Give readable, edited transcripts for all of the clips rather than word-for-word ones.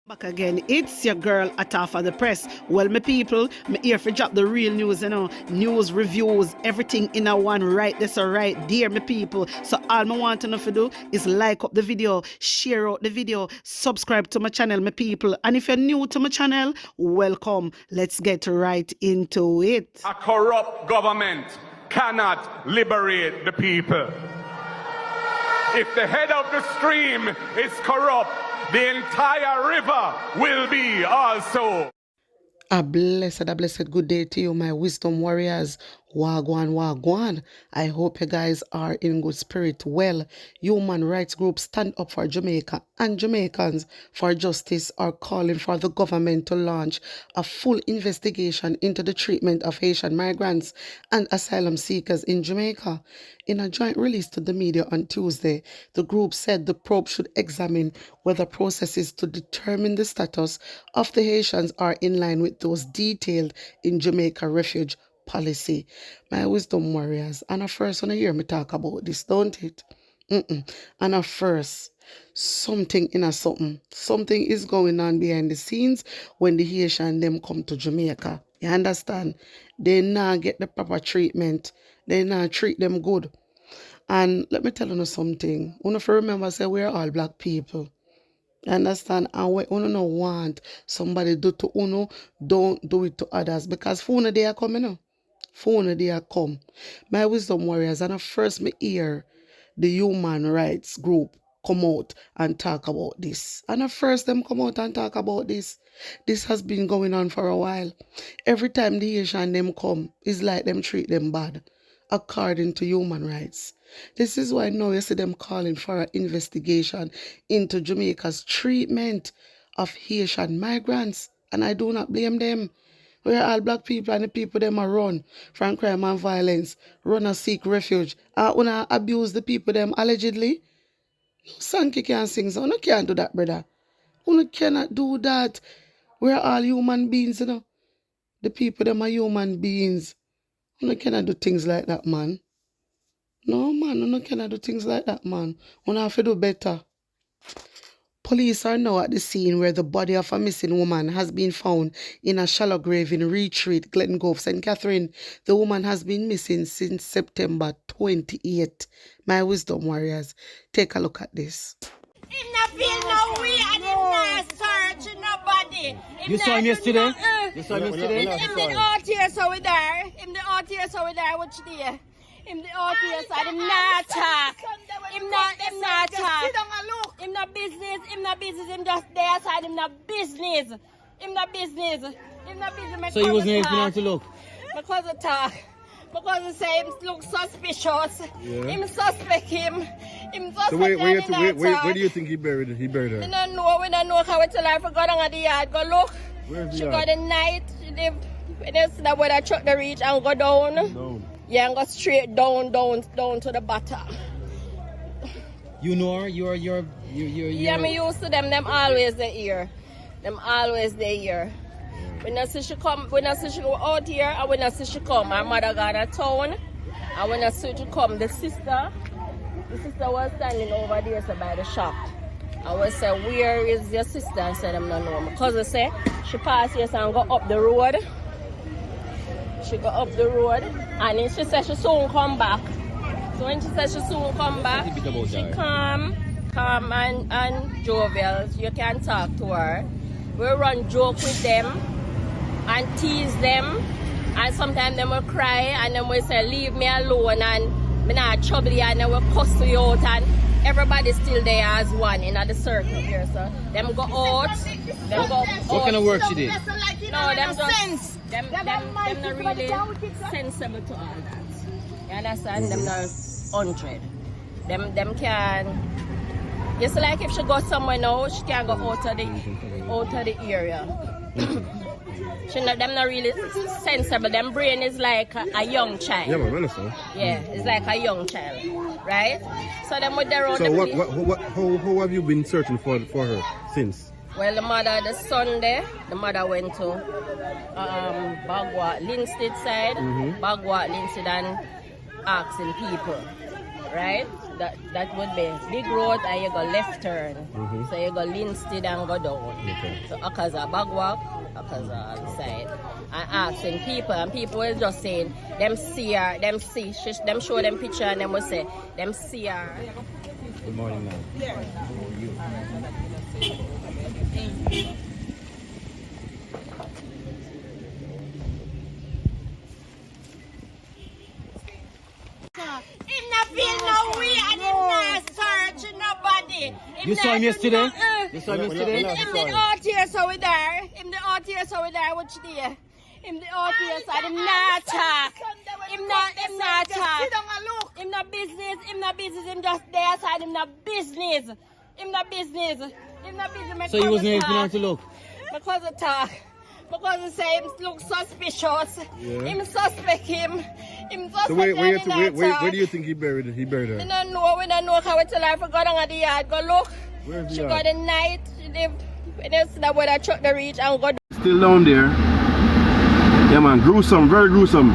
Back again, it's your girl Atafa the Press. Well, my people, me here for drop the real news, news, reviews, everything in a one right this or right there, my people. So all me want to know to do is like up the video, share out the video, subscribe to my channel, my people. And if you're new to my channel, welcome. Let's get right into it. A corrupt government cannot liberate the people. If the head of the stream is corrupt, the entire river will be also. A blessed good day to you, my wisdom warriors. Wagwan, wagwan. I hope you guys are in good spirit. Well, human rights groups Stand Up for Jamaica and Jamaicans for Justice are calling for the government to launch a full investigation into the treatment of Haitian migrants and asylum seekers in Jamaica. In a joint release to the media on Tuesday, the group said the probe should examine whether processes to determine the status of the Haitians are in line with those detailed in Jamaica refuge policy. My wisdom warriors, and at first when I hear me talk about this, don't it? And at first, something is going on behind the scenes when the Haitian them come to Jamaica. You understand? They not get the proper treatment. They not treat them good. And let me tell you something. You have to remember, say we're all black people. You understand? And when you don't want somebody do to you, don't do it to others. Because for they are coming. For they are come. My wisdom warriors, and at first me hear the human rights group come out and talk about this. And at first them come out and talk about this. This has been going on for a while. Every time the Asian them come, it's like them treat them bad, according to human rights. This is why now you see them calling for an investigation into Jamaica's treatment of Haitian migrants. And I do not blame them. We're all black people and the people them are run from crime and violence, run and seek refuge. When I abuse the people them allegedly, no Sankey can sing, so you can't do that, brother. You cannot do that. We're all human beings, you know. The people them are human beings. You cannot do things like that, man. No, man, you cannot do things like that, man. You have to do better. Police are now at the scene where the body of a missing woman has been found in a shallow grave in Retreat, Glengove, St. Catherine. The woman has been missing since September 28th. My wisdom warriors, take a look at this. Him not feel no way and him not search nobody. You saw him yesterday? You saw him yesterday? Him the out here so we there. Him the out here so we there. Which day? Him the out here so him not talk. Him not talk. Him not business. Him not business. Him just there side. Him not business. Him not business. Him not business. So he wasn't able to look? Because of talk. Because he say him look suspicious. Yeah. Him suspect him. Him suspect so where do you think he buried her? We don't know. We don't know how it's alive. We go down at the yard. Go look. Where's the she yard? got the night. She live. It's that where I truck the reach and go down. Yeah, and go straight down to the bottom. You know her? You're Yeah, me used to them. Them always they here. Them always they here. When I see she come, when I see she go out here, and when I see she come, my mother got a town. And when I see she come, the sister was standing over there so by the shop. I was say, where is your sister? I said, I'm not know. My cousin say, she passed here and go up the road. She go up the road, and then she said she soon come back. So when she said she soon come back, she calm and jovial. You can talk to her. We run joke with them and tease them, and sometimes they will cry and then we say leave me alone and me not trouble you, and then we cuss you out, and everybody still there as one in the circle here. So them go out. What kind of work she did? No, them just them not really sensible to all that. You understand? Them not 100. Them can. Just like if she goes somewhere now, she can go out of the area. Them not really sensible. Them brain is like a young child. Yeah, but understand. Yeah, it's like a young child, right? So them with their own. So how have you been searching for her since? Well, the Sunday, the mother went to Bagwa, Linstead side, Bagwa, Linstead, and asking people, right? that would be big road and you go left turn. So you go Linstead and go down. Okay. So Akaza Bagwalk, Akaza side. And asking people, and people will just saying, them see her, them show them picture and them will say, them see her. Good morning, ma'am. Yeah. Him not feel no way and him not search nobody. You saw him yesterday? You saw him yesterday? Him the out here so we there. Him the out here so we there. What you there? Him the out here so him not talk. Him not talk. Him not business. Him not business. Him just there side. Him not business. Him not business. Him not business. So he wasn't even out to look? Because of talk. Because he say him look suspicious. Him suspect him. Him suspect So where do you think he buried her? We don't know how it's alive. I go down at the yard, go look. Where's the She yard? got the night, she live, when it's that where I truck the reach and go. Still down there. Yeah man, gruesome, very gruesome.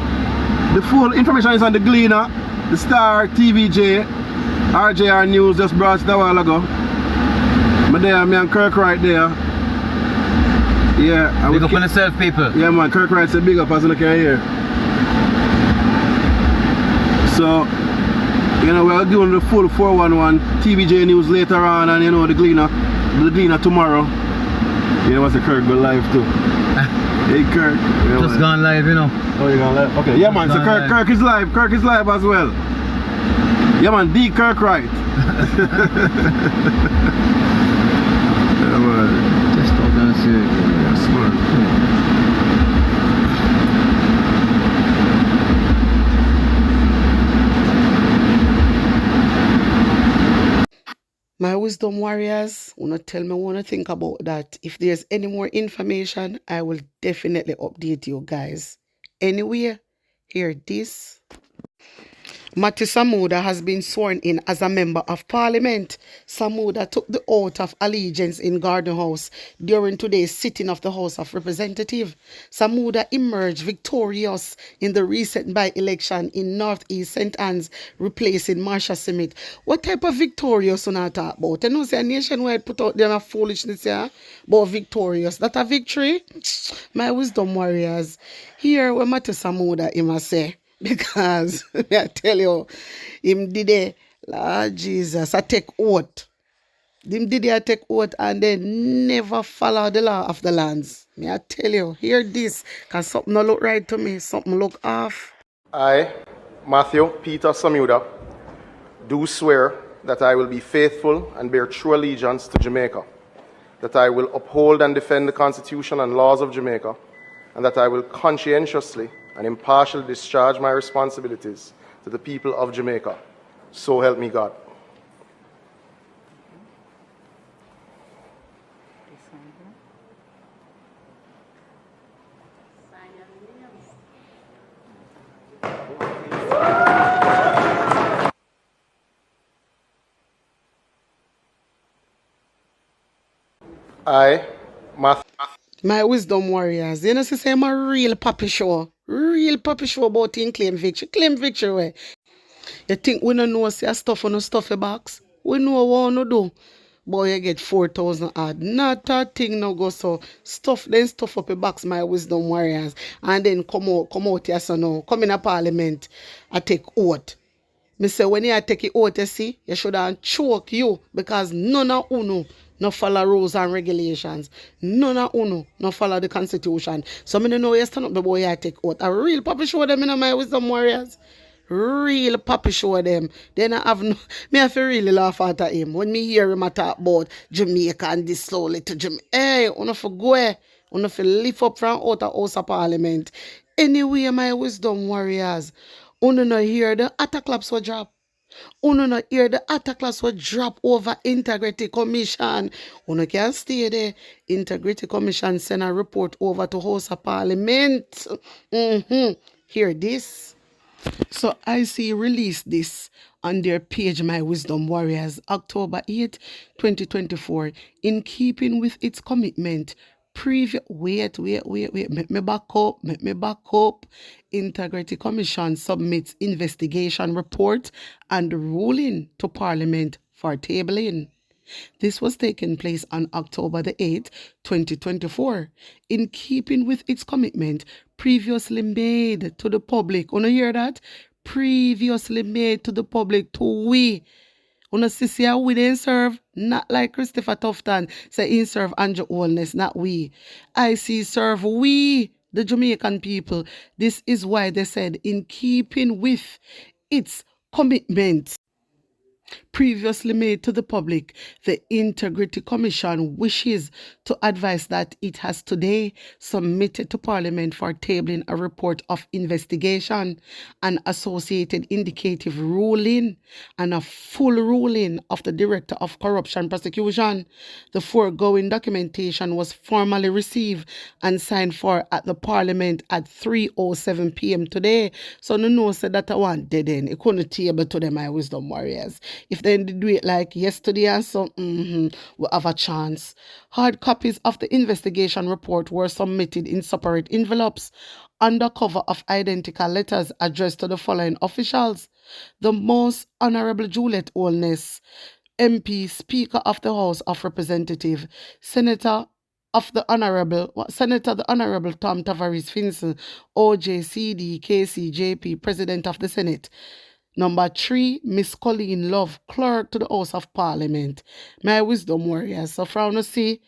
The full information is on the Gleaner, the Star, TVJ, RJR News just brought it a while ago. But there, me and Kirk right there. Yeah, Big up on yourself, people. Yeah man, Kirk right said big up as you can hear. So, you know, we're doing the full 411 TVJ News later on, and you know, the Gleaner tomorrow. You know, what's the Kirk go live too. Hey Kirk. Yeah, Just man. gone live, you know. Oh, you gone live? Okay, yeah man, so Kirk is live. Kirk is live as well. Yeah man, D Kirk right. Yeah man. Just talking to you. Yes man. My wisdom warriors, wanna tell me what to think about that. If there's any more information, I will definitely update you guys. Anyway, hear this. Matthew Samuda has been sworn in as a member of parliament. Samuda took the oath of allegiance in Garden House during today's sitting of the House of Representatives. Samuda emerged victorious in the recent by-election in Northeast St. Anne's, replacing Marsha Smith. What type of victorious you not talk about? You know, say a nationwide put out there a foolishness here, but victorious. That a victory? My wisdom warriors, here where Matthew Samuda him say. Because I tell you, him did it, Lord Jesus, I take oath. Him did it, I take oath, and then never follow the law of the lands. Me I tell you, hear this, because something no look right to me, something look off. I, Matthew Peter Samuda, do swear that I will be faithful and bear true allegiance to Jamaica, that I will uphold and defend the Constitution and laws of Jamaica, and that I will conscientiously and impartially discharge my responsibilities to the people of Jamaica. So help me God. I, Matthew. My wisdom warriors, you know, say I'm a real puppy show about him claim victory. Claim victory where? You think we don't know say stuff on a stuffy box? We know what we do. But you get 4,000 odd. Not a thing no go so. Stuff up a box, my wisdom warriors. And then come out here so now. Come in a parliament. I take oath. Me say when you take it oath, you see, you should have choke you because none of uno no follow rules and regulations. None of uno no follow the constitution. So me no know you stand up the boy I take oath. A real puppy show them in my wisdom warriors. Real puppy show them. Then I have no, me have to really laugh at him when me hear him talk about Jamaica and this slowly to Jamaica. Hey, uno for go, uno for lift up from out of House of Parliament. Anyway, my wisdom warriors, uno no hear the attack claps will drop. Uno no hear the attack class will drop over Integrity Commission. Uno can stay there. Integrity Commission send a report over to House of Parliament. Hear this. So I see release this on their page, My Wisdom Warriors, October 8, 2024, in keeping with its commitment, Wait. Make me back up. Integrity Commission submits investigation report and ruling to Parliament for tabling. This was taking place on October the 8th, 2024, in keeping with its commitment previously made to the public. Wanna hear that? Previously made to the public to we. Una sissy we didn't serve, not like Christopher Tufton say he serve Andrew Holness, not we. I see serve we, the Jamaican people. This is why they said in keeping with its commitment previously made to the public, the Integrity Commission wishes to advise that it has today submitted to Parliament for tabling a report of investigation, an associated indicative ruling, and a full ruling of the Director of Corruption Prosecution. The foregoing documentation was formally received and signed for at the Parliament at 3:07 p.m. today. So no know said that I want dead end. It couldn't table to them, my wisdom warriors. If they do it like yesterday and so, we'll have a chance. Hard copies of the investigation report were submitted in separate envelopes under cover of identical letters addressed to the following officials: the Most Honorable Juliet Holness, MP, Speaker of the House of Representatives, Senator the Honorable Tom Tavares Finson, OJCD, KCJP, President of the Senate. Number 3, Miss Colleen Love, Clerk to the House of Parliament. My wisdom warriors. So from to see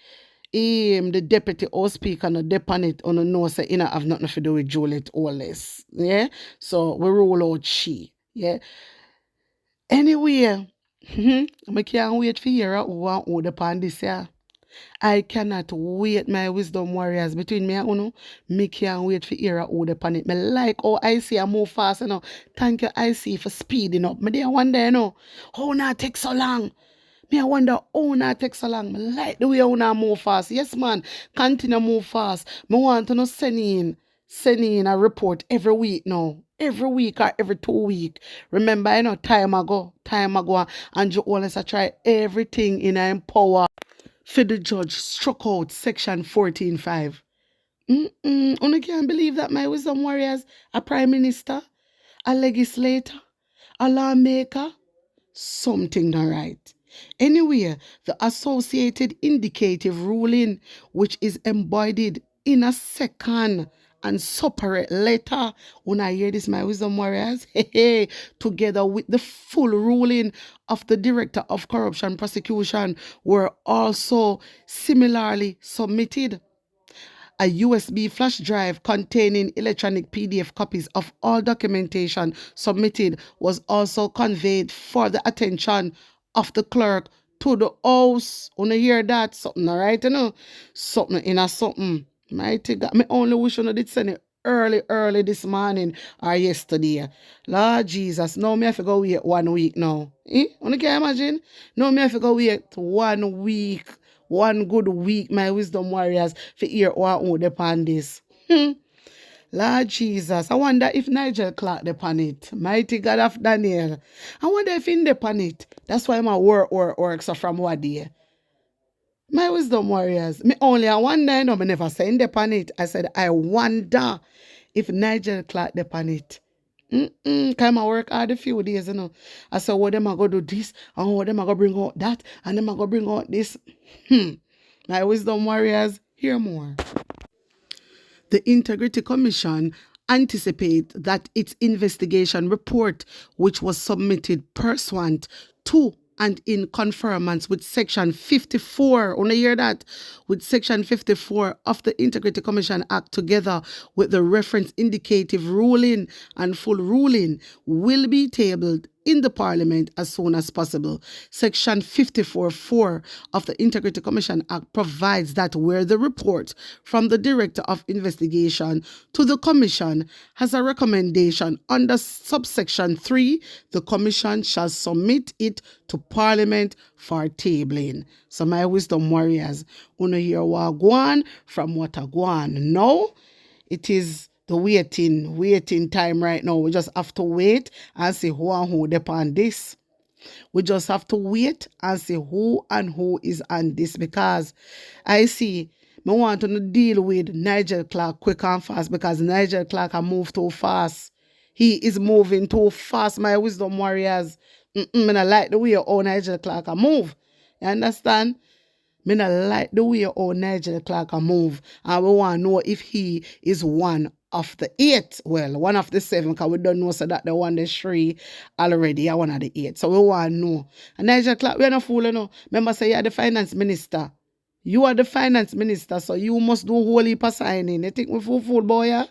the Deputy House Speaker no depend it on the know say I have nothing to do with Juliet Holness. Yeah? So we roll out she. Yeah. Anyway, I can't wait for hear who and who upon this yeah. I cannot wait, my wisdom warriors. Between me and Uno, me can't wait for hear who upon it. Me like how I see I move fast, you know. Thank you, I see, for speeding up. Me there wonder, you know, how not take so long. Me I wonder how not take so long. Me like the way how not move fast. Yes, man, continue move fast. Me want to know send in a report every week now. Every week or every 2 weeks. Remember, you know, time ago, and you always try everything in our power for the judge struck out section 14.5. I can't believe that, my wisdom warriors. A prime minister, a legislator, a lawmaker, something not right. Anyway, the associated indicative ruling, which is embodied in a second and separate letter, when I hear this, my wisdom warriors, together with the full ruling of the Director of Corruption Prosecution, were also similarly submitted. A USB flash drive containing electronic PDF copies of all documentation submitted was also conveyed for the attention of the clerk to the house. Wanna hear that? Something, all right, you know? Something in a something. Mighty God, me only wish you did send it early this morning or yesterday. Lord Jesus, now me have to go wait 1 week now. You can imagine? Now me have to go wait 1 week. 1 good week, my wisdom warriors, for hear who upon this. Lord Jesus, I wonder if Nigel Clark upon it. Mighty God of Daniel. I wonder if he upon it. That's why my work so from what day. My wisdom warriors, me only I wonder, no, me never say upon it. I said, I wonder if Nigel Clark upon it. Come I work hard a few days, you know. I said, what them I go do this, and what them I go bring out that, and them I go bring out this. My wisdom warriors, hear more. The Integrity Commission anticipate that its investigation report, which was submitted pursuant to and in conformance with Section 54, wanna hear that? With Section 54 of the Integrity Commission Act, together with the reference indicative ruling and full ruling, will be tabled in the Parliament as soon as possible. Section 54.4 of the Integrity Commission Act provides that where the report from the Director of Investigation to the Commission has a recommendation under subsection 3, the Commission shall submit it to Parliament for tabling. So my wisdom warriors, wanna hear what go on from what I go on. No, it is the waiting time right now. We just have to wait and see who and who depend this. We just have to wait and see who and who is on this, because I see Me want to deal with Nigel Clark quick and fast because Nigel Clark can move too fast. He is moving too fast, my wisdom warriors. Me not like the way how Nigel Clark can move. You understand? Me not like the way how Nigel Clark can move. And we want to know if he is one of the 8. Well, one of the 7, because we don't know so that the one the 3 already are one of the 8. So we want to know. And Nigel Clark, we are not fooling, no. Remember, say you are the finance minister. You are the finance minister, so you must do whole heap of signing. You think we fool boy, yeah?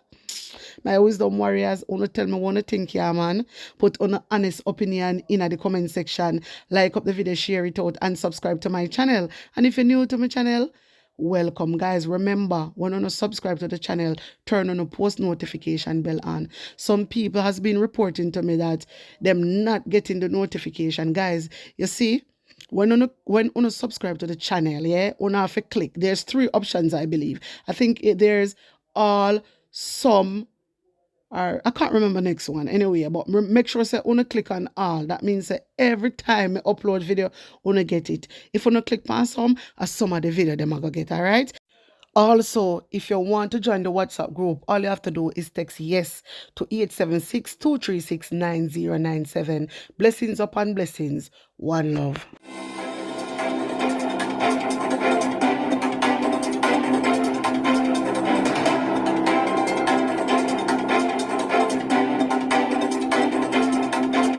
My wisdom warriors, wanna tell me what you think, yeah, man. Put on an honest opinion in the comment section. Like up the video, share it out, and subscribe to my channel. And if you're new to my channel, welcome, guys. Remember, when you subscribe to the channel, turn on the post notification bell on. Some people has been reporting to me that them not getting the notification. Guys, you see, when you subscribe to the channel, yeah, you have to click. There's 3 options, I believe. I think there's all, some, or I can't remember the next one anyway, but make sure say you click on all. That means that every time I upload video, you get it. If you click on some of the video them I go get, all right? Also, if you want to join the WhatsApp group, all you have to do is text yes to 876-236-9097. Blessings upon blessings. One love.